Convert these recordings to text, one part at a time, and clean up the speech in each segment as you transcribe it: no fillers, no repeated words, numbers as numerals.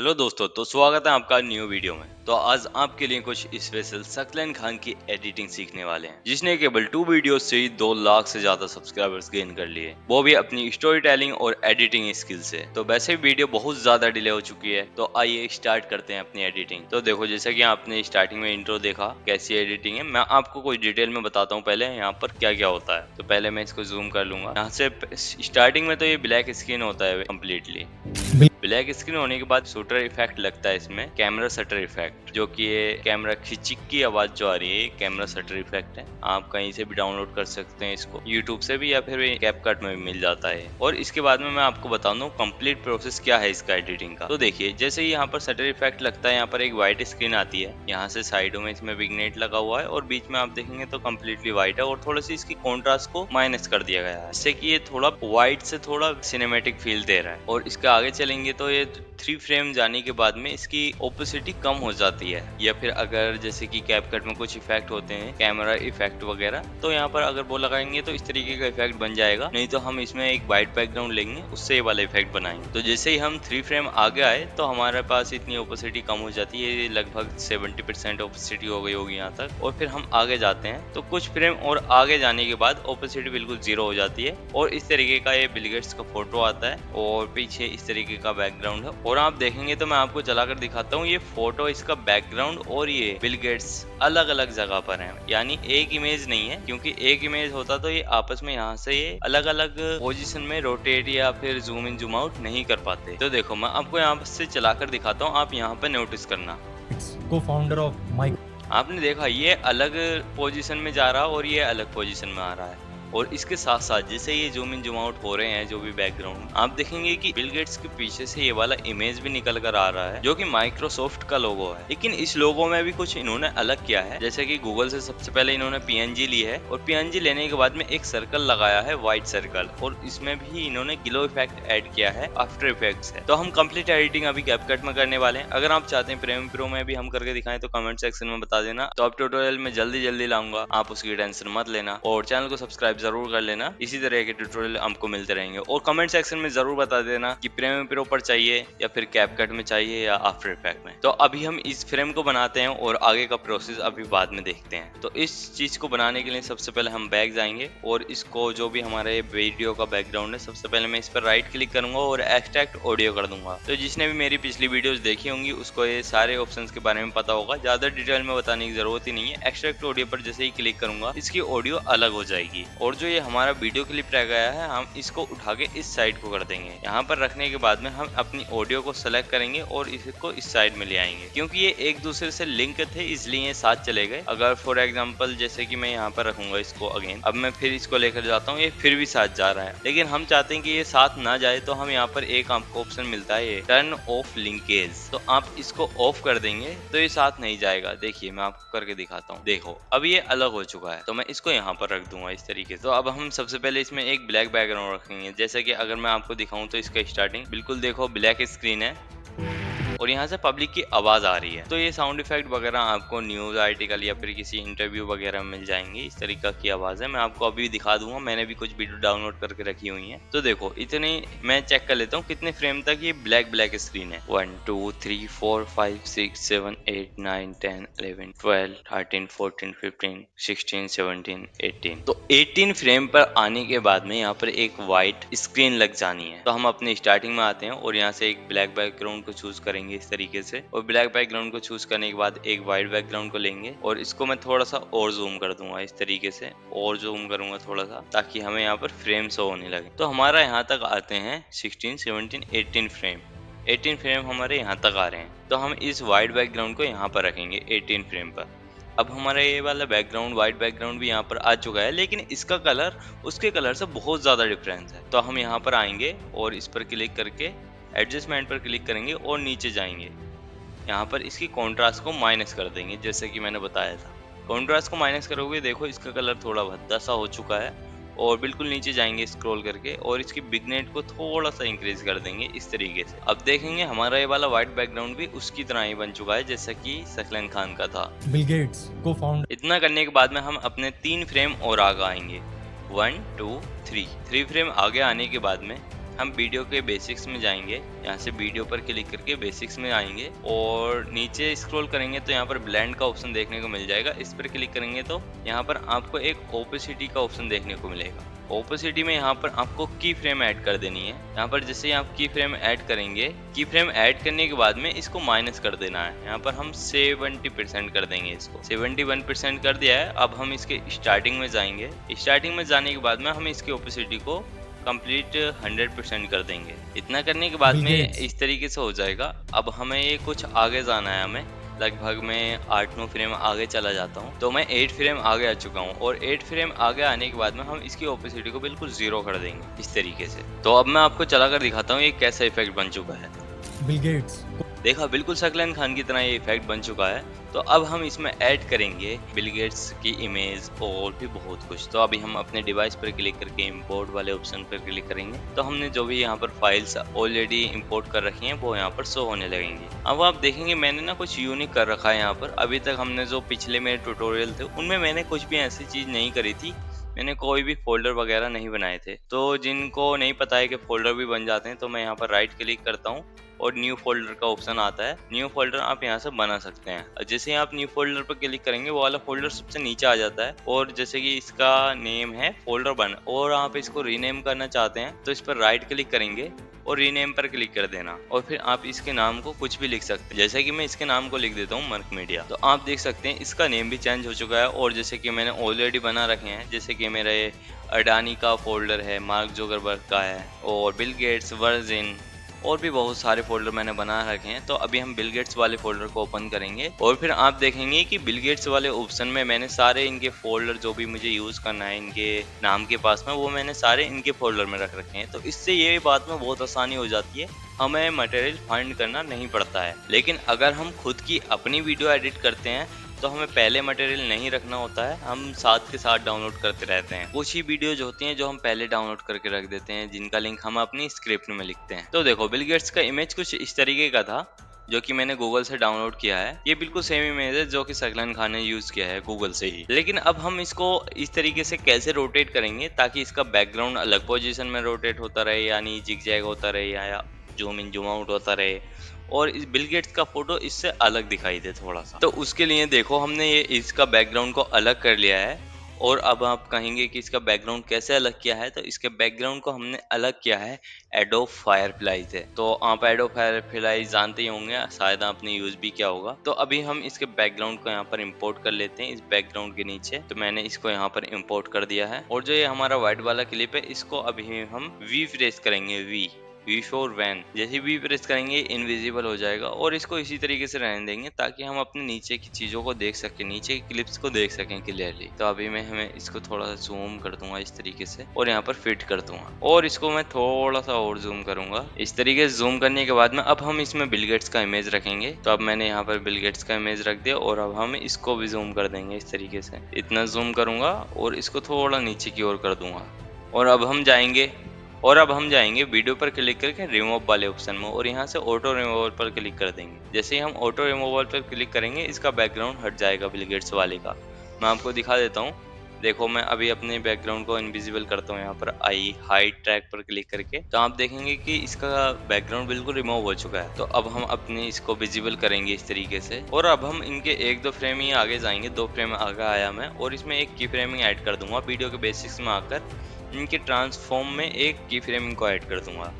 Hello दोस्तों, तो स्वागत है आपका न्यू वीडियो में। तो आज आपके लिए कुछ स्पेशल सकलन खान की एडिटिंग सीखने वाले हैं, जिसने केवल 2 वीडियोस से ही 2 लाख से ज्यादा सब्सक्राइबर्स गेन कर लिए, वो भी अपनी स्टोरी टेलिंग और एडिटिंग स्किल से। तो वैसे वीडियो बहुत ज्यादा डिले हो चुकी है, तो आइए स्टार्ट करते हैं अपनी एडिटिंग। तो देखो, जैसा कि आपने स्टार्टिंग में इंट्रो देखा कैसी एडिटिंग है, मैं आपको कुछ डिटेल में बताता हूँ पहले यहाँ पर क्या क्या होता है। तो पहले मैं इसको जूम कर लूंगा यहाँ से। स्टार्टिंग में तो ये ब्लैक स्क्रीन होता है कम्प्लीटली। ब्लैक स्क्रीन होने के बाद शूटर इफेक्ट लगता है इसमें, कैमरा शटर इफेक्ट, जो कि ये कैमरा खिंचिक की आवाज जो आ रही है, कैमरा शटर इफेक्ट है। आप कहीं से भी डाउनलोड कर सकते हैं इसको, यूट्यूब से भी या फिर कैपकट में भी मिल जाता है। और इसके बाद में मैं आपको बता दूं कंप्लीट प्रोसेस क्या है इसका एडिटिंग का। तो देखिए, जैसे ही यहाँ पर शटर इफेक्ट लगता है, यहाँ पर एक व्हाइट स्क्रीन आती है, यहाँ से साइडों में इसमें विग्नेट लगा हुआ है और बीच में आप देखेंगे तो कम्प्लीटली व्हाइट है और थोड़ी सी इसकी कॉन्ट्रास्ट को माइनस कर दिया गया है, जिससे कि ये थोड़ा व्हाइट से थोड़ा सिनेमेटिक फील दे रहा है। और इसके आगे चलेंगे तो ये 3 फ्रेम जाने के बाद में इसकी ओपेसिटी कम हो जाती है। या फिर अगर जैसे कि कैपकट में कुछ इफेक्ट होते हैं, कैमरा इफेक्ट वगैरह, तो यहाँ पर अगर वो लगाएंगे तो इस तरीके का इफेक्ट बन जाएगा। नहीं तो हम इसमें एक वाइट बैकग्राउंड लेंगे, उससे ये वाला इफेक्ट बनाएंगे। तो जैसे ही हम 3 फ्रेम आगे आए तो हमारे पास इतनी ओपेसिटी कम हो जाती है, ये लगभग 70% ओपेसिटी हो गई होगी यहाँ तक। और फिर हम आगे जाते हैं तो कुछ फ्रेम और आगे जाने के बाद ओपेसिटी बिल्कुल 0 हो जाती है और इस तरीके का ये बिल गेट्स का फोटो आता है और पीछे इस तरीके का बैकग्राउंड है। और आप देखेंगे तो मैं आपको चलाकर दिखाता हूँ, ये फोटो, इसका बैकग्राउंड और ये बिल गेट्स अलग अलग जगह पर हैं, यानी एक इमेज नहीं है। क्योंकि एक इमेज होता तो ये आपस में यहाँ से ये अलग अलग पोजीशन में रोटेट या फिर जूम इन जूम आउट नहीं कर पाते। तो देखो, मैं आपको यहाँ से चलाकर दिखाता हूँ, आप यहाँ पे नोटिस करना। को फाउंडर ऑफ माइक, आपने देखा ये अलग पोजीशन में जा रहा है और ये अलग पोजीशन में आ रहा है। और इसके साथ साथ जैसे ये जूम इन जूम आउट हो रहे हैं, जो भी बैकग्राउंड, आप देखेंगे कि बिल गेट्स के पीछे से ये वाला इमेज भी निकल कर आ रहा है, जो कि माइक्रोसॉफ्ट का लोगो है। लेकिन इस लोगो में भी कुछ इन्होंने अलग किया है। जैसे कि गूगल से सबसे पहले इन्होंने पीएनजी ली है और पीएनजी लेने के बाद में एक सर्कल लगाया है, व्हाइट सर्कल, और इसमें भी इन्होंने ग्लो इफेक्ट ऐड किया है आफ्टर इफेक्ट्स है। तो हम कंप्लीट एडिटिंग अभी कैपकट में करने वाले हैं। अगर आप चाहते हैं प्रीमियर प्रो में भी हम करके दिखाएं तो कमेंट सेक्शन में बता देना। तो अब ट्यूटोरियल में जल्दी जल्दी लाऊंगा, आप उसकी टेंशन मत लेना। और चैनल को सब्सक्राइब जरूर कर लेना, इसी तरह के ट्यूटोरियल हमको मिलते रहेंगे। और कमेंट सेक्शन में जरूर बता देना कि प्रीमियर प्रो पर चाहिए या फिर कैपकट में चाहिए या आफ्टर इफेक्ट में। तो अभी हम इस फ्रेम को बनाते हैं और आगे का प्रोसेस अभी बाद में देखते हैं। तो इस चीज को बनाने के लिए सबसे पहले हम बैक जाएंगे और इसको, जो भी हमारे वीडियो का बैकग्राउंड है, सबसे पहले मैं इस पर राइट क्लिक करूंगा और एक्सट्रैक्ट ऑडियो कर दूंगा। तो जिसने भी मेरी पिछली वीडियोस देखी होंगी उसको ये सारे ऑप्शंस के बारे में पता होगा, ज्यादा डिटेल में बताने की जरूरत ही नहीं है। एक्सट्रैक्ट ऑडियो पर जैसे ही क्लिक करूंगा इसकी ऑडियो अलग हो जाएगी और जो ये हमारा वीडियो क्लिप रह गया है, हम इसको उठा के इस साइड को कर देंगे। यहाँ पर रखने के बाद में हम अपनी ऑडियो को सेलेक्ट करेंगे और इसको इस साइड में ले आएंगे। क्योंकि ये एक दूसरे से लिंक थे इसलिए ये साथ चले गए। अगर फॉर एग्जांपल जैसे कि मैं यहाँ पर रखूंगा इसको अगेन, अब मैं फिर इसको लेकर जाता हूँ, ये फिर भी साथ जा रहा है। लेकिन हम चाहते हैं कि ये साथ ना जाए, तो हम यहाँ पर एक आपको ऑप्शन मिलता है, ये टर्न ऑफ लिंकेज। तो आप इसको ऑफ कर देंगे तो ये साथ नहीं जाएगा। देखिए, मैं आपको करके दिखाता हूँ। देखो, अब ये अलग हो चुका है। तो मैं इसको यहाँ पर रख दूंगा इस तरीके से। तो अब हम सबसे पहले इसमें एक ब्लैक बैकग्राउंड रखेंगे। जैसे कि अगर मैं आपको दिखाऊं तो इसका स्टार्टिंग बिल्कुल देखो ब्लैक स्क्रीन है और यहाँ से पब्लिक की आवाज आ रही है। तो ये साउंड इफेक्ट वगैरह आपको न्यूज आर्टिकल या फिर किसी इंटरव्यू वगैरह में मिल जाएंगे। इस तरीके की आवाज है, मैं आपको अभी दिखा दूंगा। मैंने भी कुछ वीडियो डाउनलोड करके रखी हुई है। तो देखो, इतने मैं चेक कर लेता हूँ कितने फ्रेम तक ये ब्लैक स्क्रीन है। 1 2 3 4 5 6 7 8 9 10 11 12 13 14 15 16 17 18। तो 18 फ्रेम पर आने के बाद में यहाँ पर एक व्हाइट स्क्रीन लग जानी है। तो हम अपने स्टार्टिंग में आते हैं और यहाँ से एक ब्लैक बैकग्राउंड को चूज करेंगे इस तरीके से। और ब्लैक बैकग्राउंड को चूज करने के बाद एक व्हाइट बैकग्राउंड को लेंगे और इसको मैं थोड़ा सा और जूम कर दूंगा इस तरीके से, और जूम करूंगा थोड़ा सा, ताकि हमें यहाँ पर फ्रेम शो होने लगे। तो हमारा यहाँ तक आते हैं 16 17 18 फ्रेम। 18 फ्रेम हमारे यहाँ तक आ रहे हैं। तो हम इस व्हाइट बैकग्राउंड को यहाँ पर रखेंगे 18 फ्रेम पर। अब हमारा ये वाला बैकग्राउंड, व्हाइट बैकग्राउंड भी यहाँ पर आ चुका है, लेकिन इसका कलर उसके कलर से बहुत ज्यादा डिफरेंस है। तो हम यहाँ पर आएंगे और इस पर क्लिक करके एडजस्टमेंट पर क्लिक करेंगे और नीचे जाएंगे। यहाँ पर इसकी कॉन्ट्रास्ट को माइनस कर देंगे, जैसे कि मैंने बताया था। कॉन्ट्रास्ट को माइनस करोगे, देखो इसका कलर थोड़ा भद्दा सा हो चुका है। और बिल्कुल नीचे जाएंगे स्क्रॉल करके और इसकी बिगनेट को थोड़ा सा इंक्रीज कर देंगे इस तरीके से। अब देखेंगे हमारा ये वाला व्हाइट बैकग्राउंड भी उसकी तरह ही बन चुका है जैसा कि सकलन खान का था। बिल गेट्स को फाउंडर। इतना करने के बाद में हम अपने 3 फ्रेम और आगे आएंगे। 1 2 3 फ्रेम आगे आने के बाद में हम वीडियो के बेसिक्स में जाएंगे। यहाँ से वीडियो पर क्लिक करके बेसिक्स में आएंगे और नीचे स्क्रॉल करेंगे तो यहाँ पर ब्लेंड का ऑप्शन देखने को मिल जाएगा। इस पर क्लिक करेंगे तो यहाँ पर आपको एक ओपेसिटी का ऑप्शन देखने को मिलेगा। ओपेसिटी में यहाँ पर आपको की फ्रेम ऐड कर देनी है। यहाँ पर जैसे ही आप की फ्रेम ऐड करेंगे, की फ्रेम ऐड करने के बाद में इसको माइनस कर देना है। यहाँ पर हम 70% कर देंगे, इसको 71% कर दिया है। अब हम इसके स्टार्टिंग में जाएंगे। स्टार्टिंग में जाने के बाद में हम इसकी ओपेसिटी को कंप्लीट 100% कर देंगे। इतना करने के बाद बिल में गेट्स। इस तरीके से हो जाएगा। अब हमें ये कुछ आगे जाना है। हमें लगभग मैं 8-9 फ्रेम आगे चला जाता हूँ, तो मैं 8 फ्रेम आगे आ चुका हूँ और 8 फ्रेम आगे आने के बाद में हम इसकी ओपेसिटी को बिल्कुल 0 कर देंगे इस तरीके से। तो अब मैं आपको चलाकर दिखाता हूँ ये कैसा इफेक्ट बन चुका है। Bill Gates. देखा, बिल्कुल शकलन खान की तरह ये इफेक्ट बन चुका है। तो अब हम इसमें ऐड करेंगे बिल गेट्स की इमेज और भी बहुत कुछ। तो अभी हम अपने डिवाइस पर क्लिक करके इंपोर्ट वाले ऑप्शन पर क्लिक करेंगे तो हमने जो भी यहाँ पर फाइल्स ऑलरेडी इंपोर्ट कर रखी हैं वो यहाँ पर शो होने लगेंगी। अब आप देखेंगे मैंने ना कुछ यूनिक कर रखा है यहाँ पर। अभी तक हमने जो पिछले मेरे ट्यूटोरियल थे उनमें मैंने कुछ भी ऐसी चीज नहीं करी थी। मैंने कोई भी फोल्डर वगैरह नहीं बनाए थे। तो जिनको नहीं पता है कि फोल्डर भी बन जाते हैं, तो मैं यहाँ पर राइट क्लिक करता हूँ और न्यू फोल्डर का ऑप्शन आता है। न्यू फोल्डर आप यहाँ से बना सकते हैं। जैसे ही आप न्यू फोल्डर पर क्लिक करेंगे वो वाला फोल्डर सबसे नीचे आ जाता है और जैसे कि इसका नेम है फोल्डर वन और आप इसको रीनेम करना चाहते हैं तो इस पर राइट क्लिक करेंगे और रीनेम पर क्लिक कर देना और फिर आप इसके नाम को कुछ भी लिख सकते हैं। जैसे कि मैं इसके नाम को लिख देता हूँ मर्क मीडिया। तो आप देख सकते हैं इसका नेम भी चेंज हो चुका है और जैसे कि मैंने ऑलरेडी बना रखे हैं, जैसे कि मेरा ये अडानी का फोल्डर है, मार्क जुकरबर्ग का है और बिल गेट्स, वर्जिन और भी बहुत सारे फोल्डर मैंने बना रखे हैं। तो अभी हम बिल गेट्स वाले फोल्डर को ओपन करेंगे और फिर आप देखेंगे कि बिल गेट्स वाले ऑप्शन में मैंने सारे इनके फोल्डर जो भी मुझे यूज करना है इनके नाम के पास में, वो मैंने सारे इनके फोल्डर में रख रखे हैं। तो इससे ये बात में बहुत आसानी हो जाती है, हमें मटेरियल फाइंड करना नहीं पड़ता है। लेकिन अगर हम खुद की अपनी वीडियो एडिट करते हैं तो हमें पहले मटेरियल नहीं रखना होता है, हम साथ के साथ डाउनलोड करते रहते हैं। कुछ ही वीडियोज होती हैं जो हम पहले डाउनलोड करके रख देते हैं, जिनका लिंक हम अपनी स्क्रिप्ट में लिखते हैं। तो देखो, बिल गेट्स का इमेज कुछ इस तरीके का था जो कि मैंने गूगल से डाउनलोड किया है। ये बिल्कुल सेम इमेज है जो कि शकलन खान ने यूज किया है गूगल से ही। लेकिन अब हम इसको इस तरीके से कैसे रोटेट करेंगे ताकि इसका बैकग्राउंड अलग पोजीशन में रोटेट होता रहे, यानी जिग जैग होता रहे या जूम इन जूम आउट होता रहे और इस बिल गेट्स का फोटो इससे अलग दिखाई दे थोड़ा सा। तो उसके लिए देखो हमने ये इसका बैकग्राउंड को अलग कर लिया है। और अब आप कहेंगे कि इसका बैकग्राउंड कैसे अलग किया है, तो इसके बैकग्राउंड को हमने अलग किया है एडोब फायरफ्लाई से। तो आप एडोब फायरफ्लाई जानते ही होंगे, शायद आपने यूज भी किया होगा। तो अभी हम इसके बैकग्राउंड को यहाँ पर इंपोर्ट कर लेते हैं इस बैकग्राउंड के नीचे। तो मैंने इसको यहाँ पर इंपोर्ट कर दिया है और जो ये हमारा व्हाइट वाला क्लिप है इसको अभी हम वी प्रेस करेंगे। V for van. जैसे वी प्रेस करेंगे इनविजिबल हो जाएगा और इसको इसी तरीके से रहने देंगे ताकि हम अपने नीचे की चीजों को देख सकें, नीचे की क्लिप्स को देख सकें क्लियरली। तो अभी मैं हमें इसको थोड़ा सा जूम कर दूंगा इस तरीके से और यहाँ पर फिट कर दूंगा और इसको मैं थोड़ा सा और जूम करूंगा। इस तरीके से जूम करने के बाद में अब हम इसमें बिल गेट्स का इमेज रखेंगे। तो अब मैंने यहाँ पर बिल गेट्स का इमेज रख दिया और अब हम इसको भी जूम कर देंगे इस तरीके से। इतना जूम करूंगा और इसको थोड़ा नीचे की ओर कर दूंगा और अब हम जाएंगे वीडियो पर क्लिक करके रिमूव वाले ऑप्शन में और यहाँ से ऑटो रिमूवल पर क्लिक कर देंगे। जैसे ही हम ऑटो रिमूवल पर क्लिक करेंगे इसका बैकग्राउंड हट जाएगा बिल गेट्स वाले का। मैं आपको दिखा देता हूँ। देखो, मैं अभी अपने बैकग्राउंड को इनविजिबल करता हूँ यहाँ पर आई हाइड ट्रैक पर क्लिक करके। तो आप देखेंगे कि इसका बैकग्राउंड बिल्कुल रिमूव हो चुका है। तो अब हम अपने इसको विजिबल करेंगे इस तरीके से और अब हम इनके 1-2 फ्रेम ही आगे जाएंगे। 2 फ्रेम आगे आया मैं और इसमें एक की फ्रेमिंग ऐड कर दूंगा। वीडियो के बेसिक्स में आकर इनके ट्रांसफॉर्म में एक की फ्रेमिंग को ऐड कर दूंगा।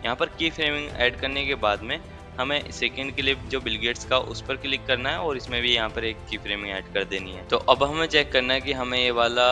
यहाँ पर की फ्रेमिंग ऐड करने के बाद में हमें सेकंड क्लिप जो बिल गेट्स का उस पर क्लिक करना है और इसमें भी यहाँ पर एक की फ्रेमिंग ऐड कर देनी है। तो अब हमें चेक करना है कि हमें ये वाला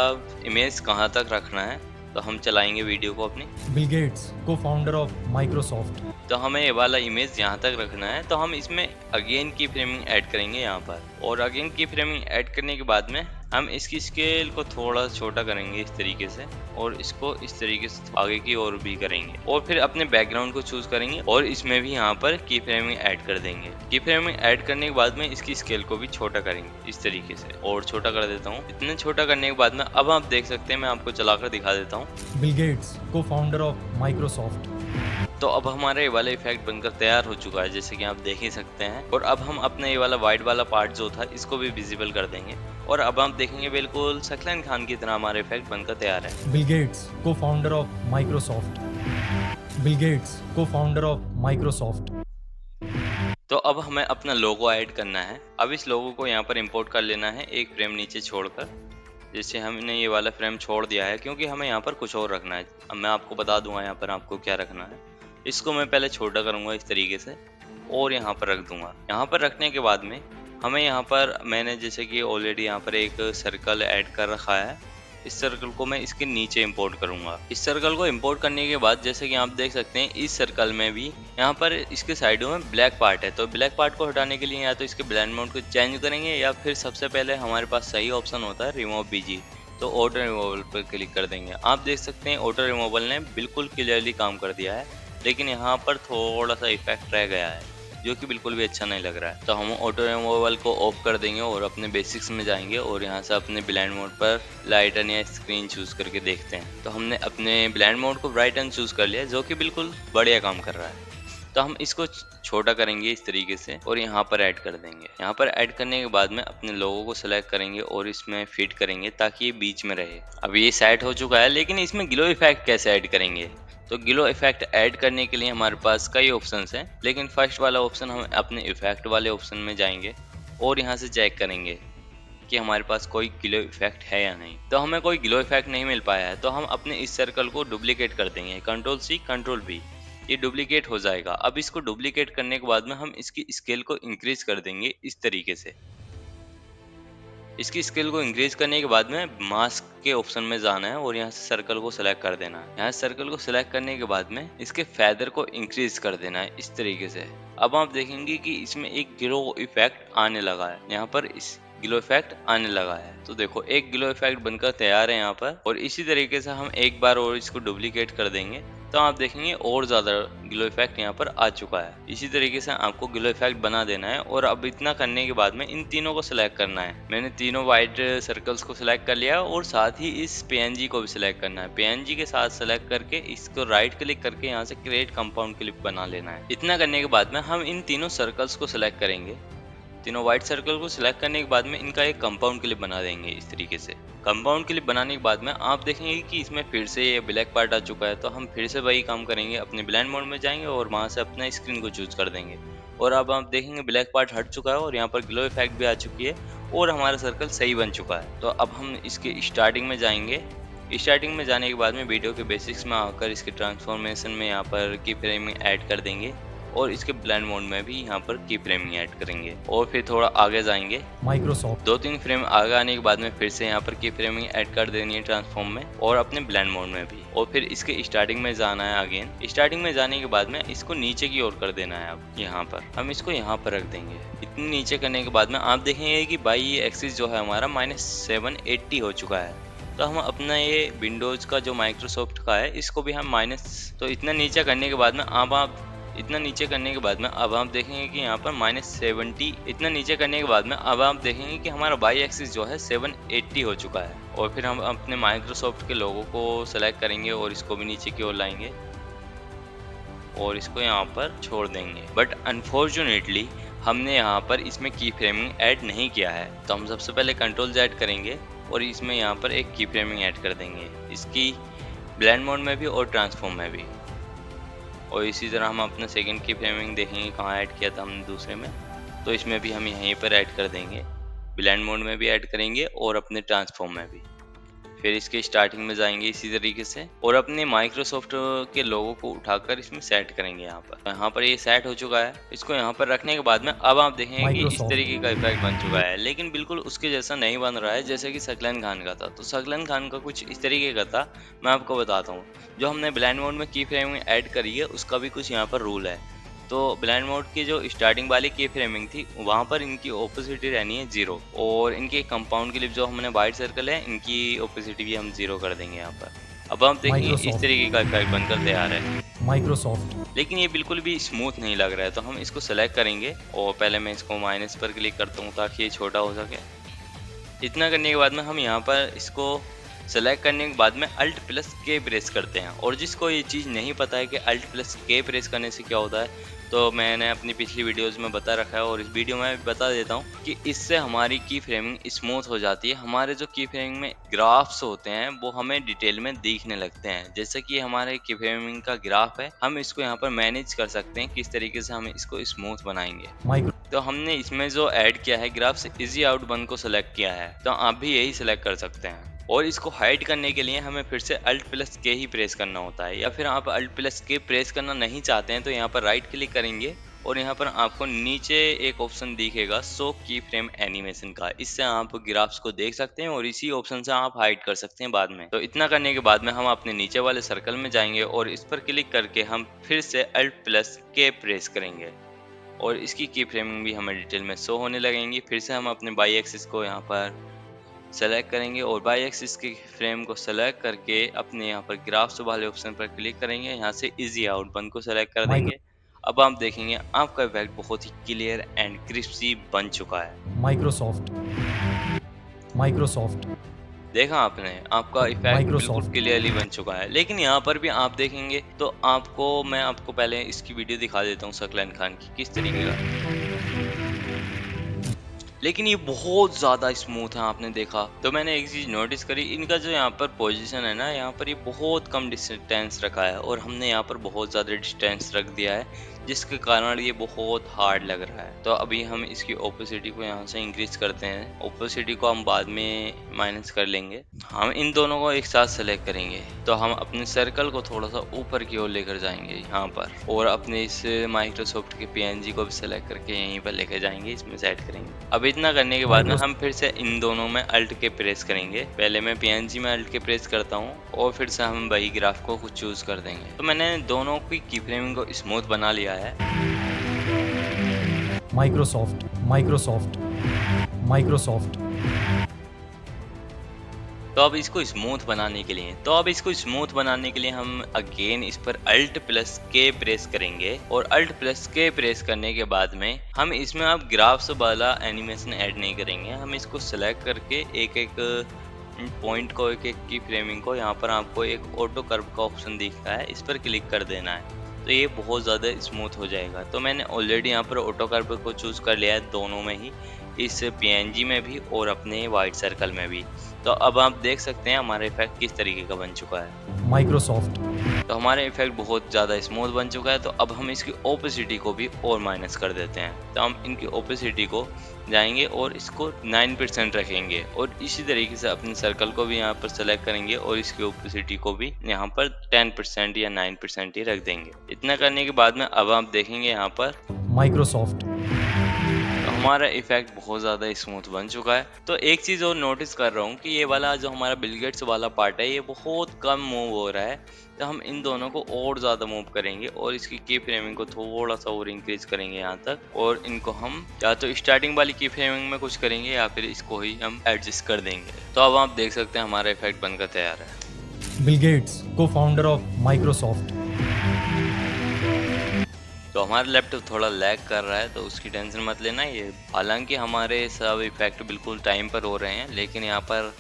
इमेज कहाँ तक रखना है। तो हम चलाएंगे वीडियो को अपनी। बिल गेट्स, को फाउंडर ऑफ माइक्रोसॉफ्ट। तो हमें ये वाला इमेज यहाँ तक रखना है। तो हम इसमें अगेन की फ्रेमिंग ऐड करेंगे यहाँ पर और अगेन की फ्रेमिंग ऐड करने के बाद में हम इसकी स्केल को थोड़ा छोटा करेंगे इस तरीके से और इसको इस तरीके से आगे की ओर भी करेंगे और फिर अपने बैकग्राउंड को चूज करेंगे और इसमें भी यहाँ पर की फ्रेमिंग ऐड कर देंगे। की फ्रेमिंग ऐड करने के बाद में इसकी स्केल को भी छोटा करेंगे इस तरीके से और छोटा कर देता हूँ। इतना छोटा करने के बाद में अब आप देख सकते हैं, मैं आपको चलाकर दिखा देता हूँ। बिल गेट्स, को फाउंडर ऑफ माइक्रोसॉफ्ट। तो अब हमारा ये वाला इफेक्ट बनकर तैयार हो चुका है, जैसे कि आप देख ही सकते हैं। और अब हम अपना ये वाला वाइट वाला पार्ट जो था इसको भी विजिबल कर देंगे और अब हम देखेंगे बिल्कुल शकलन खान की तरह हमारा इफेक्ट बनकर तैयार है। बिल गेट्स, को founder of Microsoft. Bill Gates, co-founder of Microsoft. तो अब हमें अपना लोगो ऐड करना है। अब इस लोगो को यहाँ पर इंपोर्ट कर लेना है एक फ्रेम नीचे छोड़कर। जैसे हमने ये वाला फ्रेम छोड़ दिया है क्योंकि हमें यहाँ पर कुछ और रखना है। अब मैं आपको बता दूंगा यहाँ पर आपको क्या रखना है। इसको मैं पहले छोटा करूंगा इस तरीके से और यहाँ पर रख दूंगा। यहाँ पर रखने के बाद में हमें यहाँ पर मैंने जैसे कि ऑलरेडी यहाँ पर एक सर्कल ऐड कर रखा है। इस सर्कल को मैं इसके नीचे इंपोर्ट करूंगा। इस सर्कल को इंपोर्ट करने के बाद जैसे कि आप देख सकते हैं इस सर्कल में भी यहाँ पर इसके साइडों में ब्लैक पार्ट है। तो ब्लैक पार्ट को हटाने के लिए या तो इसके ब्लेंड मोड को चेंज करेंगे या फिर सबसे पहले हमारे पास सही ऑप्शन होता है रिमूव बीजी। तो ऑटो रिमूवल पर क्लिक कर देंगे। आप देख सकते हैं ऑटो रिमूवल ने बिल्कुल क्लियरली काम कर दिया है, लेकिन यहाँ पर थोड़ा सा इफेक्ट रह गया है जो कि बिल्कुल भी अच्छा नहीं लग रहा है। तो हम ऑटो रिमूवल को ऑफ कर देंगे और अपने बेसिक्स में जाएंगे और यहाँ से अपने ब्लेंड मोड पर लाइटन या स्क्रीन चूज करके देखते हैं। तो हमने अपने ब्लेंड मोड को ब्राइटन चूज कर लिया जो कि बिल्कुल बढ़िया काम कर रहा है। तो हम इसको छोटा करेंगे इस तरीके से और यहाँ पर ऐड कर देंगे। यहाँ पर ऐड करने के बाद में अपने लोगों को सिलेक्ट करेंगे और इसमें फिट करेंगे ताकि ये बीच में रहे। अब ये सेट हो चुका है, लेकिन इसमें ग्लो इफेक्ट कैसे ऐड करेंगे? तो ग्लो इफेक्ट ऐड करने के लिए हमारे पास कई ऑप्शंस हैं, लेकिन फर्स्ट वाला ऑप्शन हम अपने इफेक्ट वाले ऑप्शन में जाएंगे और यहाँ से चेक करेंगे कि हमारे पास कोई ग्लो इफेक्ट है या नहीं। तो हमें कोई ग्लो इफेक्ट नहीं मिल पाया है, तो हम अपने इस सर्कल को डुप्लीकेट कर देंगे। Ctrl+C Ctrl+V, ये डुप्लीकेट हो जाएगा। अब इसको डुप्लीकेट करने के बाद में हम इसकी स्केल को इंक्रीज कर देंगे इस तरीके से। इसकी स्केल को इंक्रीज करने के बाद में मास्क के ऑप्शन में जाना है और यहाँ से सर्कल को सिलेक्ट कर देना है। यहाँ सर्कल को सिलेक्ट करने के बाद में इसके फेदर को इंक्रीज कर देना है इस तरीके से। अब आप देखेंगे कि इसमें एक ग्लो इफेक्ट आने लगा है। यहाँ पर इस ग्लो इफेक्ट आने लगा है। तो देखो एक ग्लो इफेक्ट बनकर तैयार है यहाँ पर। और इसी तरीके से हम एक बार और इसको डुप्लीकेट कर देंगे तो आप देखेंगे और ज्यादा ग्लो इफेक्ट यहाँ पर आ चुका है। इसी तरीके से आपको ग्लो इफेक्ट बना देना है। और अब इतना करने के बाद में इन तीनों को सिलेक्ट करना है। मैंने तीनों व्हाइट सर्कल्स को सिलेक्ट कर लिया और साथ ही इस पीएनजी को भी सिलेक्ट करना है। पीएनजी के साथ सिलेक्ट करके इसको राइट क्लिक करके यहाँ से क्रिएट कंपाउंड क्लिप बना लेना है। इतना करने के बाद में हम इन तीनों सर्कल्स को सिलेक्ट करेंगे। तीनों व्हाइट सर्कल को सिलेक्ट करने के बाद में इनका एक कंपाउंड क्लिप बना देंगे इस तरीके से। कंपाउंड क्लिप बनाने के बाद में आप देखेंगे कि इसमें फिर से ये ब्लैक पार्ट आ चुका है। तो हम फिर से वही काम करेंगे, अपने ब्लेंड मोड में जाएंगे और वहां से अपना स्क्रीन को चूज कर देंगे। और अब आप देखेंगे ब्लैक पार्ट हट चुका है और यहाँ पर ग्लो इफेक्ट भी आ चुकी है और हमारा सर्कल सही बन चुका है। तो अब हम इसके स्टार्टिंग में जाएंगे। स्टार्टिंग में जाने के बाद में वीडियो के बेसिक्स में आकर इसके ट्रांसफॉर्मेशन में यहाँ पर की फ्रेमिंग ऐड कर देंगे और इसके ब्लेंड मोड में भी यहाँ पर की फ्रेमिंग ऐड करेंगे। और फिर थोड़ा आगे जाएंगे। Microsoft. 2-3 फ्रेम आगे आने के बाद में फिर से यहाँ पर की फ्रेमिंग ऐड कर देनी है ट्रांसफॉर्म में और अपने ब्लेंड मोड में भी। और फिर इसके स्टार्टिंग में जाना है अगेन। स्टार्टिंग में जाने के बाद में इसको नीचे की ओर कर देना है। अब यहाँ पर हम इसको यहाँ पर रख देंगे। इतनी नीचे करने के बाद में आप देखेंगे कि बाई एक्सिस जो है हमारा -780 हो चुका है। तो हम अपना ये विंडोज का जो माइक्रोसॉफ्ट का है इसको भी हम माइनस, तो इतना नीचे करने के बाद में अब आप देखेंगे कि यहाँ पर -70, इतना नीचे करने के बाद में अब आप देखेंगे कि हमारा बाई एक्सिस जो है 780 हो चुका है। और फिर हम अपने माइक्रोसॉफ्ट के लोगो को सेलेक्ट करेंगे और इसको भी नीचे की ओर लाएंगे और इसको यहाँ पर छोड़ देंगे। बट अनफॉर्चुनेटली हमने यहाँ पर इसमें की फ्रेमिंग ऐड नहीं किया है। तो हम सबसे पहले Ctrl+Z करेंगे और इसमें यहाँ पर एक की फ्रेमिंग ऐड कर देंगे, इसकी ब्लेंड मोड में भी और ट्रांसफॉर्म में भी। और इसी तरह हम अपना सेकंड की फ्रेमिंग देखेंगे कहाँ ऐड किया था हमने दूसरे में, तो इसमें भी हम यहीं पर ऐड कर देंगे। ब्लेंड मोड में भी ऐड करेंगे और अपने ट्रांसफॉर्म में भी। फिर इसके स्टार्टिंग में जाएंगे इसी तरीके से और अपने माइक्रोसॉफ्ट के लोगो को उठाकर इसमें सेट करेंगे। यहाँ पर ये सेट हो चुका है। इसको यहाँ पर रखने के बाद में अब आप देखेंगे कि इस Microsoft. तरीके का इफेक्ट बन चुका है, लेकिन बिल्कुल उसके जैसा नहीं बन रहा है जैसे कि सकलन खान का था। तो सकलन खान का कुछ इस तरीके का था, मैं आपको बताता हूँ। जो हमने ब्लेंड मोड में की फ्रेमिंग ऐड करी है उसका भी कुछ यहाँ पर रूल है। तो ब्लेंड मोड की जो स्टार्टिंग वाली की फ्रेमिंग थी वहाँ पर इनकी ओपेसिटी रहनी है 0 और इनके कंपाउंड क्लिप जो हमने वाइट सर्कल है इनकी ओपेसिटी भी हम 0 कर देंगे यहाँ पर। अब हम देखेंगे इस Microsoft. तरीके का इफेक्ट बनकर तैयार है, Microsoft. लेकिन ये बिल्कुल भी स्मूथ नहीं लग रहा है। तो हम इसको सेलेक्ट करेंगे और पहले मैं इसको माइनस पर क्लिक करता हूँ ताकि ये छोटा हो सके। इतना करने के बाद में हम यहाँ पर इसको सेलेक्ट करने के बाद में Alt+K प्रेस करते हैं। और जिसको ये चीज़ नहीं पता है कि Alt+K प्रेस करने से क्या होता है, तो मैंने अपनी पिछली वीडियोस में बता रखा है और इस वीडियो में भी बता देता हूँ कि इससे हमारी की फ्रेमिंग स्मूथ हो जाती है। हमारे जो की फ्रेमिंग में ग्राफ्स होते हैं वो हमें डिटेल में दिखने लगते हैं। जैसे कि हमारे की फ्रेमिंग का ग्राफ है, हम इसको यहाँ पर मैनेज कर सकते हैं किस तरीके से हम इसको स्मूथ बनाएंगे। माइक्रो तो हमने इसमें जो ऐड किया है ग्राफ्स, इजी आउट वन को सेलेक्ट किया है, तो आप भी यही सेलेक्ट कर सकते हैं। और इसको हाइड करने के लिए हमें फिर से अल्ट प्लस के ही प्रेस करना होता है, या फिर आप अल्ट प्लस के प्रेस करना नहीं चाहते हैं तो यहाँ पर राइट क्लिक करेंगे और यहाँ पर आपको नीचे एक ऑप्शन दिखेगा शो की फ्रेम एनिमेशन का। इससे आप ग्राफ्स को देख सकते हैं और इसी ऑप्शन से आप हाइड कर सकते हैं बाद में। तो इतना करने के बाद में हम अपने नीचे वाले सर्कल में जाएंगे और इस पर क्लिक करके हम फिर से अल्ट प्लस के प्रेस करेंगे और इसकी की फ्रेमिंग भी हमें डिटेल में शो होने लगेंगी। फिर से हम अपने बाई एक्सिस को यहाँ पर सेलेक्ट करेंगे और बाई एक्सिस की फ्रेम को सेलेक्ट करके अपने यहाँ पर ग्राफ्स वाले ऑप्शन पर क्लिक करेंगे। यहाँ से इजी आउट वन को सेलेक्ट कर माइक्रो देंगे। अब आप देखेंगे आपका इफेक्ट बहुत ही क्लियर एंड क्रिस्पी बन चुका है। माइक्रोसॉफ्ट माइक्रोसॉफ्ट देखा आपने, आपका इफेक्ट बिल्कुल माइक्रोसॉफ्ट क्लियरली बन चुका है। लेकिन यहाँ पर भी आप देखेंगे तो मैं आपको पहले इसकी वीडियो दिखा देता हूँ सकलैन खान की किस तरीके का। लेकिन ये बहुत ज़्यादा स्मूथ है, आपने देखा। तो मैंने एक चीज़ नोटिस करी, इनका जो यहाँ पर पोजीशन है ना, यहाँ पर ये बहुत कम डिस्टेंस रखा है और हमने यहाँ पर बहुत ज़्यादा डिस्टेंस रख दिया है, जिसके कारण ये बहुत हार्ड लग रहा है। तो अभी हम इसकी ओपेसिटी को यहाँ से इंक्रीज करते हैं। ओपेसिटी को हम बाद में माइनस कर लेंगे। हम इन दोनों को एक साथ सेलेक्ट करेंगे तो हम अपने सर्कल को थोड़ा सा ऊपर की ओर लेकर जाएंगे यहाँ पर, और अपने इस माइक्रोसॉफ्ट के पीएनजी को भी सेलेक्ट करके यहीं पर लेकर जाएंगे, इसमें सेट करेंगे। अब इतना करने के बाद में हम फिर से इन दोनों में अल्ट के प्रेस करेंगे। पहले मैं पीएनजी में अल्ट के प्रेस करता हूँ और फिर से हम वही ग्राफ को कुछ चूज कर देंगे। तो मैंने दोनों की फ्रेमिंग को स्मूथ बना लिया है। माइक्रोसॉफ्ट माइक्रोसॉफ्ट माइक्रोसॉफ्ट तो अब इसको स्मूथ बनाने के लिए हम अगेन इस पर अल्ट प्लस के प्रेस करेंगे और अल्ट प्लस के प्रेस करने के बाद में हम इसमें अब ग्राफ्स वाला एनिमेशन ऐड नहीं करेंगे। हम इसको सेलेक्ट करके एक एक पॉइंट को, एक एक की फ्रेमिंग को, यहाँ पर आपको एक ऑटो कर्व का ऑप्शन दिखता है, इस पर क्लिक कर देना है तो ये बहुत ज़्यादा स्मूथ हो जाएगा। तो मैंने ऑलरेडी यहाँ पर ऑटो कर्व को चूज कर लिया है, दोनों में ही, इस पीएनजी में भी और अपने वाइट सर्कल में भी। तो अब आप देख सकते हैं हमारा इफेक्ट किस तरीके का बन चुका है। माइक्रोसॉफ्ट तो हमारा इफेक्ट बहुत ज़्यादा स्मूथ बन चुका है। तो अब हम इसकी ओपेसिटी को भी और माइनस कर देते हैं। तो हम इनकी ओपेसिटी को जाएंगे और इसको 9% रखेंगे और इसी तरीके से अपने सर्कल को भी यहाँ पर सेलेक्ट करेंगे और इसकी ओपेसिटी को भी यहाँ पर 10% या 9% ही रख देंगे। इतना करने के बाद में अब आप देखेंगे यहाँ पर माइक्रोसॉफ्ट तो हमारा इफेक्ट बहुत ज़्यादा स्मूथ बन चुका है। तो एक चीज़ और नोटिस कर रहा हूँ कि ये वाला जो हमारा बिल गेट्स वाला पार्ट है ये बहुत कम मूव हो रहा है। तो हम इन दोनों को और ज़्यादा मूव करेंगे और इसकी की फ्रेमिंग को थोड़ा सा और इंक्रीज करेंगे यहाँ तक, और इनको हम या तो स्टार्टिंग वाली की फ्रेमिंग में कुछ करेंगे या फिर इसको ही हम एडजस्ट कर देंगे। तो अब आप देख सकते हैं हमारा इफेक्ट बनकर तैयार है। बिल गेट्स को फाउंडर ऑफ माइक्रोसॉफ्ट। तो हमारा लैपटॉप थोड़ा लैग कर रहा है तो उसकी टेंशन मत लेना। ये हालांकि हमारे सब इफेक्ट बिल्कुल टाइम पर हो रहे हैं, लेकिन यहाँ पर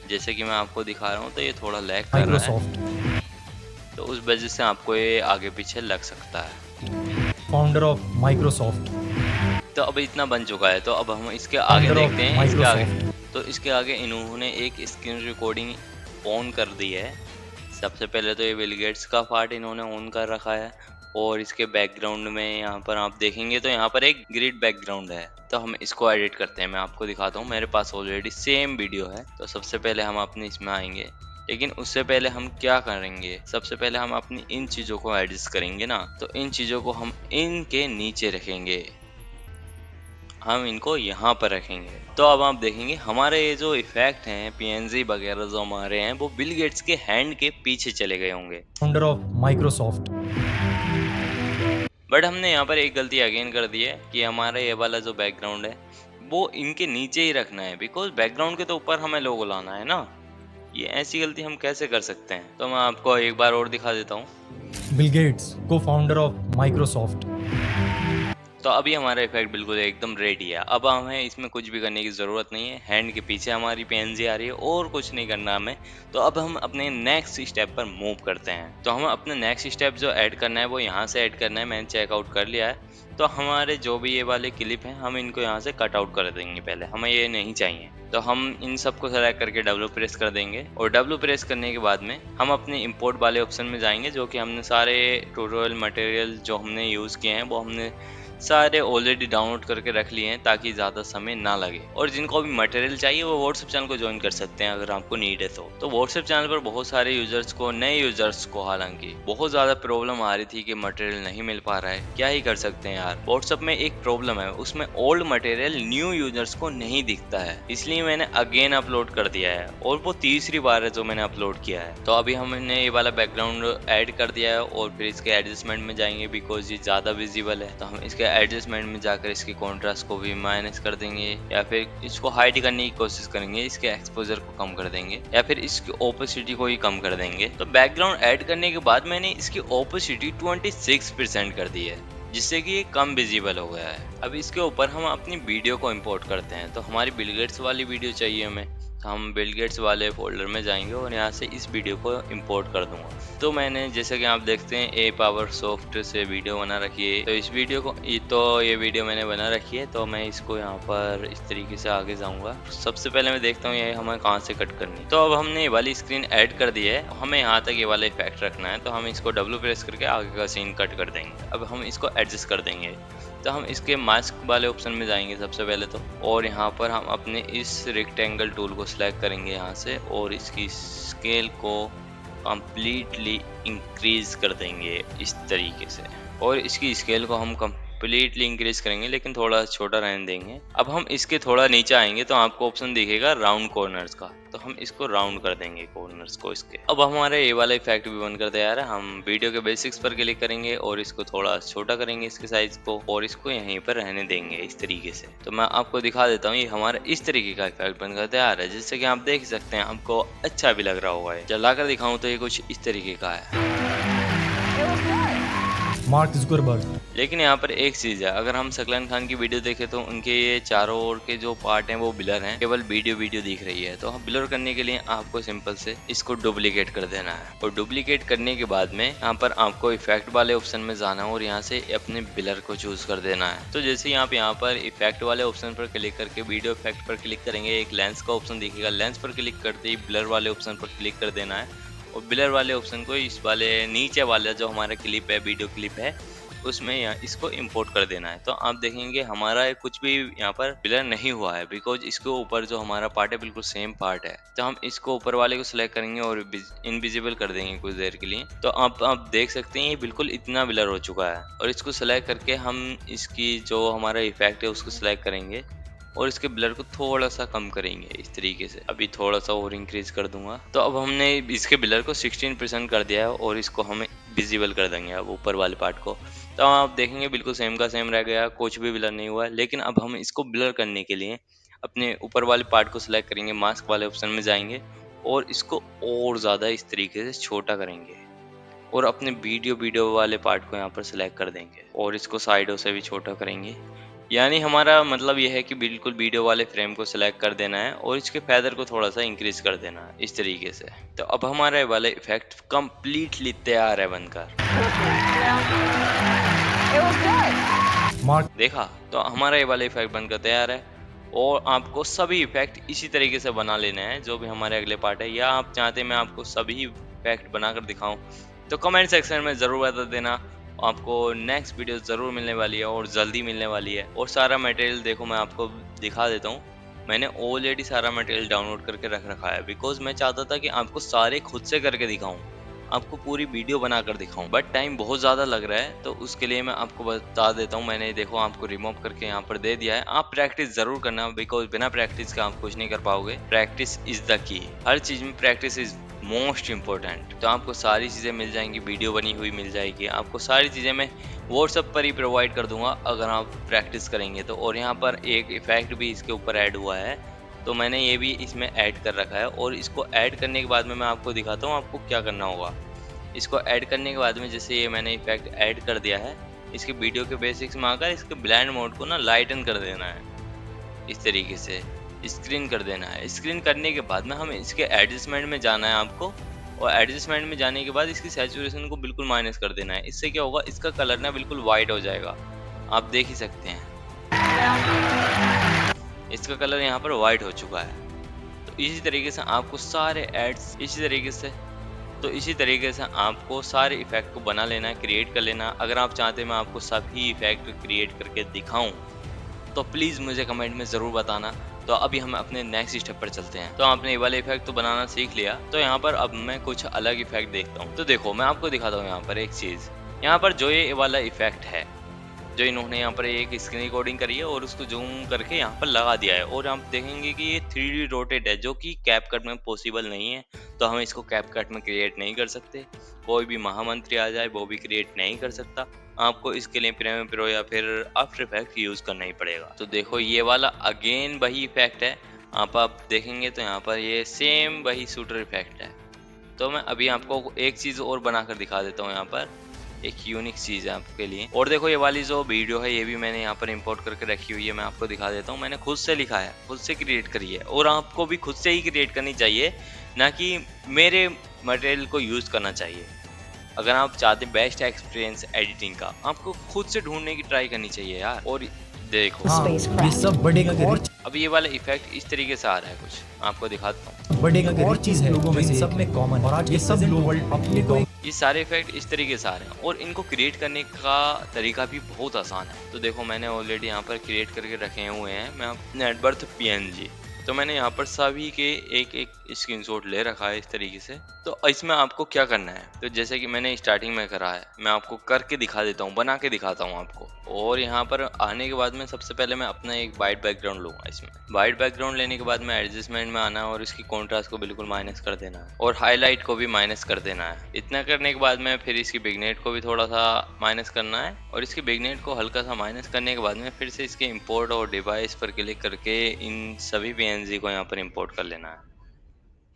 जैसे कि मैं आपको दिखा रहा हूँ तो ये थोड़ा लैग कर रहा है, तो उस वजह से आपको ये आगे पीछे लग सकता है। Founder of Microsoft. तो अब इतना बन चुका है। तो अब हम इसके आगे देखते हैं। इसके आगे तो इसके आगे इन्होंने एक स्क्रीन रिकॉर्डिंग ऑन कर दी है। सबसे पहले तो ये बिल गेट्स का पार्ट इन्होंने ऑन कर रखा है और इसके बैकग्राउंड में यहाँ पर आप देखेंगे तो यहाँ पर एक ग्रिड बैकग्राउंड है। तो हम इसको एडिट करते हैं, मैं आपको दिखाता हूँ। मेरे पास ऑलरेडी सेम वीडियो है। तो सबसे पहले हम अपने इसमें आएंगे, लेकिन उससे पहले हम क्या करेंगे, सबसे पहले हम अपनी इन चीज़ों को एडजस्ट करेंगे ना। तो इन चीज़ों को हम इनके नीचे रखेंगे, हम इनको यहाँ पर रखेंगे। तो अब आप देखेंगे हमारे ये जो इफेक्ट हैं पीएनजी वगैरह जो हमारे हैं वो बिल गेट्स के हैंड के पीछे चले गए होंगे। Founder of Microsoft. बट हमने यहाँ पर एक गलती अगेन कर दी है कि हमारा ये वाला जो बैकग्राउंड है वो इनके नीचे ही रखना है, बिकॉज बैकग्राउंड के तो ऊपर हमें लोगो लाना है ना। ये ऐसी गलती हम कैसे कर सकते हैं। तो मैं आपको एक बार और दिखा देता हूँ। बिल गेट्स को फाउंडर ऑफ माइक्रोसॉफ्ट। तो अभी हमारा इफेक्ट बिल्कुल एकदम रेडी है। अब हमें इसमें कुछ भी करने की ज़रूरत नहीं है। हैंड के पीछे हमारी पीएनजी आ रही है और कुछ नहीं करना हमें। तो अब हम अपने नेक्स्ट स्टेप पर मूव करते हैं। तो हम अपना नेक्स्ट स्टेप जो ऐड करना है वो यहाँ से ऐड करना है। मैंने चेकआउट कर लिया है। तो हमारे जो भी ये वाले क्लिप हैं हम इनको यहाँ से कट आउट कर देंगे पहले। हमें ये नहीं चाहिए। तो हम इन सबको सेलेक्ट करके डब्ल्यू प्रेस कर देंगे और डब्ल्यू प्रेस करने के बाद में हम अपने इंपोर्ट वाले ऑप्शन में जाएंगे, जो कि हमने सारे ट्यूटोरियल मटेरियल जो हमने यूज़ किए हैं वो हमने सारे ऑलरेडी डाउनलोड करके रख लिए हैं ताकि ज़्यादा समय ना लगे। और जिनको भी मटेरियल चाहिए वो व्हाट्सएप चैनल को ज्वाइन कर सकते हैं अगर आपको नीड है तो व्हाट्सएप चैनल पर बहुत सारे यूजर्स को, नए यूजर्स को हालांकि बहुत ज़्यादा प्रॉब्लम आ रही थी कि मटेरियल नहीं मिल पा रहा है। क्या ही कर सकते हैं यार, व्हाट्सएप में एक प्रॉब्लम है, उसमें ओल्ड मटेरियल न्यू यूजर्स को नहीं दिखता है। इसलिए मैंने अगेन अपलोड कर दिया है और वो तीसरी बार है जो मैंने अपलोड किया है। तो अभी हमने ये वाला बैकग्राउंड ऐड कर दिया है और फिर इसके एडजस्टमेंट में जाएंगे बिकॉज ये ज़्यादा विजिबल है। तो हम इसके एडजस्टमेंट में जाकर इसकी कॉन्ट्रास्ट को भी माइनस कर देंगे या फिर इसको हाइड करने की कोशिश करेंगे, इसके एक्सपोजर को कम कर देंगे या फिर इसकी ओपेसिटी को ही कम कर देंगे। तो बैकग्राउंड ऐड करने के बाद मैंने इसकी ओपेसिटी 26% कर दी है जिससे कि ये कम विजिबल हो गया है। अब इसके ऊपर हम अपनी वीडियो को इंपोर्ट करते हैं। तो हमारी बिल गेट्स वाली वीडियो चाहिए हमें। तो हम बिल गेट्स वाले फोल्डर में जाएंगे और यहाँ से इस वीडियो को इंपोर्ट कर दूंगा। तो मैंने जैसे कि आप देखते हैं ए पावर सॉफ्ट से वीडियो बना रखी है। तो इस वीडियो को ये वीडियो मैंने बना रखी है। तो मैं इसको यहाँ पर इस तरीके से आगे जाऊँगा। सबसे पहले मैं देखता हूँ ये हमें कहाँ से कट करनी। तो अब हमने ये वाली स्क्रीन ऐड कर दी है, हमें यहाँ तक ये वाला इफेक्ट रखना है। तो हम इसको डब्ल्यू प्रेस करके आगे का सीन कट कर देंगे। अब हम इसको एडजस्ट कर देंगे। तो हम इसके मास्क वाले ऑप्शन में जाएंगे सबसे पहले तो, और यहाँ पर हम अपने इस रेक्टेंगल टूल को सिलेक्ट करेंगे यहाँ से और इसकी स्केल को कंप्लीटली इंक्रीज कर देंगे इस तरीके से। और इसकी स्केल को हम कंप्लीटली इंक्रीज करेंगे लेकिन थोड़ा छोटा रहने देंगे। अब हम इसके थोड़ा नीचे आएंगे तो आपको ऑप्शन दिखेगा राउंड कॉर्नर्स का। तो हम इसको राउंड कर देंगे कॉर्नर्स को इसके। अब हमारे ये वाला इफेक्ट भी बनकर तैयार है। हम वीडियो के बेसिक्स पर क्लिक करेंगे और इसको थोड़ा छोटा करेंगे इसके साइज को और इसको यहीं पर रहने देंगे इस तरीके से। तो मैं आपको दिखा देता हूँ, ये हमारा इस तरीके का इफेक्ट बनकर तैयार है जिससे कि आप देख सकते हैं, आपको अच्छा भी लग रहा होगा। चलाकर दिखाऊं तो ये कुछ इस तरीके का है। Mark Zuckerberg. लेकिन यहाँ पर एक चीज है, अगर हम सकलान खान की वीडियो देखें तो उनके ये चारों ओर के जो पार्ट हैं वो ब्लर हैं, केवल वीडियो दिख रही है। तो हम ब्लर करने के लिए आपको सिंपल से इसको डुप्लीकेट कर देना है और डुप्लीकेट करने के बाद में यहाँ पर आपको इफेक्ट वाले ऑप्शन में जाना है और यहाँ से अपने ब्लर को चूज कर देना है। तो जैसे आप यहाँ पर इफेक्ट वाले ऑप्शन पर क्लिक करके वीडियो इफेक्ट पर क्लिक करेंगे, एक लेंस का ऑप्शन दिखेगा। लेंस पर क्लिक करते ही ब्लर वाले ऑप्शन पर क्लिक कर देना है और ब्लर वाले ऑप्शन को इस वाले नीचे वाला जो हमारा क्लिप है, वीडियो क्लिप है, उसमें यहाँ इसको इंपोर्ट कर देना है। तो आप देखेंगे हमारा कुछ भी यहाँ पर ब्लर नहीं हुआ है बिकॉज इसके ऊपर जो हमारा पार्ट है बिल्कुल सेम पार्ट है। तो हम इसको ऊपर वाले को सिलेक्ट करेंगे और इनविजिबल कर देंगे कुछ देर के लिए। तो आप देख सकते हैं ये बिल्कुल इतना ब्लर हो चुका है। और इसको सिलेक्ट करके हम इसकी जो हमारा इफेक्ट है उसको सिलेक्ट करेंगे और इसके ब्लर को थोड़ा सा कम करेंगे इस तरीके से। अभी थोड़ा सा और इंक्रीज कर दूंगा। तो अब हमने इसके ब्लर को 16% कर दिया है और इसको हमें विजिबल कर देंगे अब ऊपर वाले पार्ट को। तो आप देखेंगे बिल्कुल सेम का सेम रह गया, कुछ भी ब्लर नहीं हुआ है। लेकिन अब हम इसको ब्लर करने के लिए अपने ऊपर वाले पार्ट को सिलेक्ट करेंगे, मास्क वाले ऑप्शन में जाएंगे और इसको और ज़्यादा इस तरीके से छोटा करेंगे और अपने वीडियो वाले पार्ट को यहाँ पर सिलेक्ट कर देंगे और इसको साइडों से भी छोटा करेंगे। यानी हमारा मतलब यह है कि बिल्कुल वीडियो वाले फ्रेम को सिलेक्ट कर देना है और इसके फेदर को थोड़ा सा इंक्रीज कर देना है इस तरीके से। तो अब हमारा वाला इफेक्ट कंप्लीटली तैयार है बनकर। मार्क देखा, तो हमारा ये वाला इफेक्ट बनकर तैयार है और आपको सभी इफेक्ट इसी तरीके से बना लेने हैं जो भी हमारे अगले पार्ट है। या आप चाहते हैं मैं आपको सभी इफेक्ट बनाकर दिखाऊं तो कमेंट सेक्शन में ज़रूर बता देना। आपको नेक्स्ट वीडियो ज़रूर मिलने वाली है और जल्दी मिलने वाली है। और सारा मटेरियल देखो मैं आपको दिखा देता हूँ। मैंने ऑलरेडी सारा मटेरियल डाउनलोड करके रख रखा है बिकॉज मैं चाहता था कि आपको सारे खुद से करके दिखाऊं, आपको पूरी वीडियो बनाकर दिखाऊं, बट टाइम बहुत ज़्यादा लग रहा है। तो उसके लिए मैं आपको बता देता हूँ, मैंने देखो आपको रिमूव करके यहाँ पर दे दिया है। आप प्रैक्टिस ज़रूर करना बिकॉज बिना प्रैक्टिस के आप कुछ नहीं कर पाओगे। प्रैक्टिस इज़ द की, हर चीज़ में प्रैक्टिस इज़ मोस्ट इम्पोर्टेंट। तो आपको सारी चीज़ें मिल जाएंगी, वीडियो बनी हुई मिल जाएगी, आपको सारी चीज़ें मैं व्हाट्सएप पर ही प्रोवाइड कर दूंगा अगर आप प्रैक्टिस करेंगे तो। और यहाँ पर एक इफेक्ट भी इसके ऊपर ऐड हुआ है तो मैंने ये भी इसमें ऐड कर रखा है और इसको ऐड करने के बाद में मैं आपको दिखाता हूँ आपको क्या करना होगा। इसको ऐड करने के बाद में जैसे ये मैंने इफेक्ट ऐड कर दिया है इसके वीडियो के बेसिक्स में आकर इसके ब्लेंड मोड को ना लाइटन कर देना है, इस तरीके से स्क्रीन कर देना है। स्क्रीन करने के बाद में हमें इसके एडजस्टमेंट में जाना है आपको, और एडजस्टमेंट में जाने के बाद इसकी सैचुरेशन को बिल्कुल माइनस कर देना है। इससे क्या होगा, इसका कलर ना बिल्कुल वाइट हो जाएगा, आप देख ही सकते हैं इसका कलर यहाँ पर वाइट हो चुका है। तो इसी तरीके से आपको सारे एड्स इसी तरीके से आपको सारे इफेक्ट को बना लेना है, क्रिएट कर लेना। अगर आप चाहते हैं मैं आपको सभी इफेक्ट क्रिएट करके दिखाऊं तो प्लीज़ मुझे कमेंट में ज़रूर बताना। तो अभी हम अपने नेक्स्ट स्टेप पर चलते हैं। तो आपने ये वाले इफेक्ट तो बनाना सीख लिया, तो यहाँ पर अब मैं कुछ अलग इफेक्ट देखता हूँ। तो देखो मैं आपको दिखाता हूँ यहाँ पर एक चीज़, यहाँ पर जो ये वाला इफेक्ट है, जो इन्होंने यहाँ पर एक स्क्रीन रिकॉर्डिंग करी है और उसको जूम करके यहाँ पर लगा दिया है, और आप देखेंगे कि ये 3D रोटेट है, जो कि कैपकट में पॉसिबल नहीं है। तो हम इसको कैपकट में क्रिएट नहीं कर सकते, कोई भी महामंत्री आ जाए वो भी क्रिएट नहीं कर सकता। आपको इसके लिए प्रीमियर प्रो या फिर आफ्टर इफेक्ट यूज करना ही पड़ेगा। तो देखो ये वाला अगेन वही इफेक्ट है, आप देखेंगे तो यहाँ पर ये सेम वही शूटर इफेक्ट है। तो मैं अभी आपको एक चीज़ और बनाकर दिखा देता हूँ, यहाँ पर एक यूनिक चीज़ है आपके लिए। और देखो ये वाली जो वीडियो है ये भी मैंने यहाँ पर इंपोर्ट करके रखी हुई है, मैं आपको दिखा देता हूँ। मैंने खुद से लिखा है, खुद से क्रिएट करी है, और आपको भी खुद से ही क्रिएट करनी चाहिए, ना कि मेरे मटेरियल को यूज़ करना चाहिए। अगर आप चाहते हैं बेस्ट एक्सपीरियंस एडिटिंग का, आपको खुद से ढूंढने की ट्राई करनी चाहिए यार। और देखो हाँ, ये सब बढ़ेगा कि और अब ये वाला इफेक्ट इस तरीके से आ रहा है, कुछ आपको दिखाता हूँ। बढ़ेगा कि और चीज है लोगों में से सब में कॉमन, और आज ये सब लोग वर्ल्ड अपने को ये सारे इफेक्ट इस तरीके से आ रहे हैं, और इनको क्रिएट करने का तरीका भी बहुत आसान है। तो देखो मैंने ऑलरेडी यहाँ पर क्रिएट करके रखे हुए हैं, मैं नेट बर्थ PNG। तो मैंने यहाँ पर सभी के एक एक स्क्रीनशॉट ले रखा है इस तरीके से। तो इसमें आपको क्या करना है, तो जैसे कि मैंने स्टार्टिंग में करा है, मैं आपको करके दिखा देता हूँ, बना के दिखाता हूँ आपको। और यहाँ पर आने के बाद में सबसे पहले मैं अपना एक वाइट बैकग्राउंड लूँगा। इसमें वाइट बैकग्राउंड लेने के बाद में एडजस्टमेंट में आना है, और इसकी कॉन्ट्रास्ट को बिल्कुल माइनस कर देना है, और हाईलाइट को भी माइनस कर देना है। इतना करने के बाद में फिर इसकी बिगनेट को भी थोड़ा सा माइनस करना है, और इसकी बिगनेट को हल्का सा माइनस करने के बाद में फिर से इसके इंपोर्ट और डिवाइस पर क्लिक करके इन सभी PNG को यहाँ पर इंपोर्ट कर लेना है।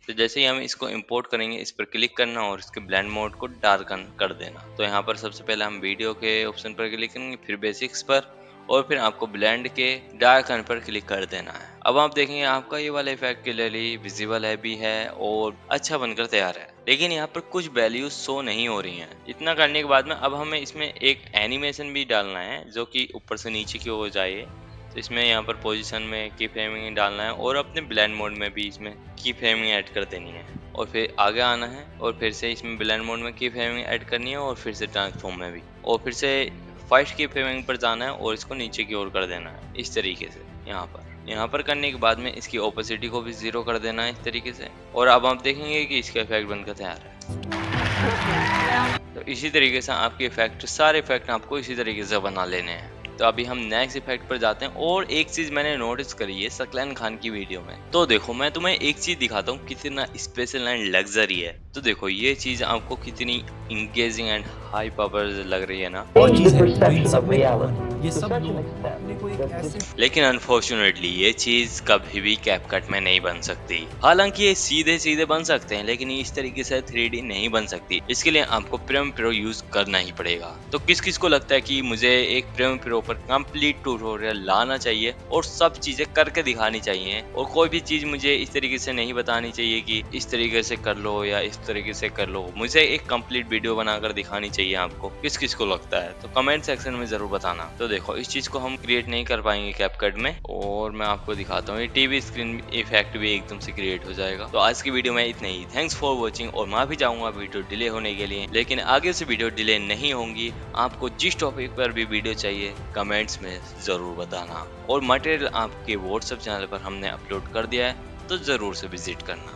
तो जैसे ही हम इसको इंपोर्ट करेंगे, इस पर क्लिक करना और इसके ब्लेंड मोड को डार्कन कर देना। तो यहाँ पर सबसे पहले हम वीडियो के ऑप्शन पर क्लिक करेंगे, फिर बेसिक्स पर, और फिर आपको ब्लेंड के डार्कन पर क्लिक कर देना है। अब आप देखेंगे आपका ये वाला इफेक्ट क्लियरली विजिबल है भी है और अच्छा बनकर तैयार है, लेकिन यहाँ पर कुछ वैल्यूज शो नहीं हो रही हैं। इतना करने के बाद में अब हमें इसमें एक एनिमेशन भी डालना है, जो कि ऊपर से नीचे की ओर जाए। तो इसमें यहाँ पर पोजीशन में की फ्रेमिंग डालना है, और अपने ब्लेंड मोड में भी इसमें की फ्रेमिंग ऐड कर देनी है, और फिर आगे आना है और फिर से इसमें ब्लेंड मोड में की फ्रेमिंग ऐड करनी है, और फिर से ट्रांसफॉर्म में भी, और फिर से फर्स्ट की फ्रेमिंग पर जाना है और इसको नीचे की ओर कर देना है इस तरीके से। यहाँ पर करने के बाद में इसकी ओपेसिटी को भी 0 कर देना है इस तरीके से, और अब आप देखेंगे कि इसका इफेक्ट बनकर तैयार है। तो इसी तरीके से आपके इफेक्ट, सारे इफेक्ट आपको इसी तरीके से बना लेने हैं। तो अभी हम नेक्स्ट इफेक्ट पर जाते हैं। और एक चीज मैंने नोटिस करी है सकलैन खान की वीडियो में। तो देखो मैं तुम्हें एक चीज दिखाता हूँ कितना स्पेशल एंड लग्जरी है। तो देखो ये चीज आपको कितनी इंगेजिंग एंड हाई पावर लग रही है ना। और चीज है तो इन सब में कॉमन, ये सब लोग अपने को एक ऐसे लेकिन अनफॉर्चुनेटली ये चीज कभी भी कैपकट में नहीं बन सकती। हालांकि ये सीधे सीधे बन सकते हैं, लेकिन इस तरीके से 3D नहीं बन सकती। इसके लिए आपको प्रीमियर प्रो यूज करना ही पड़ेगा। तो किस किस को लगता है कि मुझे एक प्रीमियर प्रो पर कंप्लीट ट्यूटोरियल लाना चाहिए और सब चीजें करके दिखानी चाहिए, और कोई भी चीज मुझे इस तरीके से नहीं बतानी चाहिए कि इस तरीके से कर लो या इस तरीके से कर लो, मुझे एक कंप्लीट वीडियो बनाकर दिखानी चाहिए आपको। किस किस को लगता है तो कमेंट सेक्शन में जरूर बताना। तो देखो इस चीज को हम क्रिएट नहीं कर पाएंगे कैपकट में, और मैं आपको दिखाता हूँ ये टीवी स्क्रीन इफेक्ट भी एकदम से क्रिएट हो जाएगा। तो आज की वीडियो में इतना ही। Thanks for watching. और मैं भी चाहूंगा वीडियो डिले होने के लिए, लेकिन आगे से वीडियो डिले नहीं होंगी। आपको जिस टॉपिक पर भी वीडियो चाहिए कमेंट्स में जरूर बताना, और मटेरियल आपके व्हाट्सएप चैनल पर हमने अपलोड कर दिया है, तो जरूर से विजिट करना।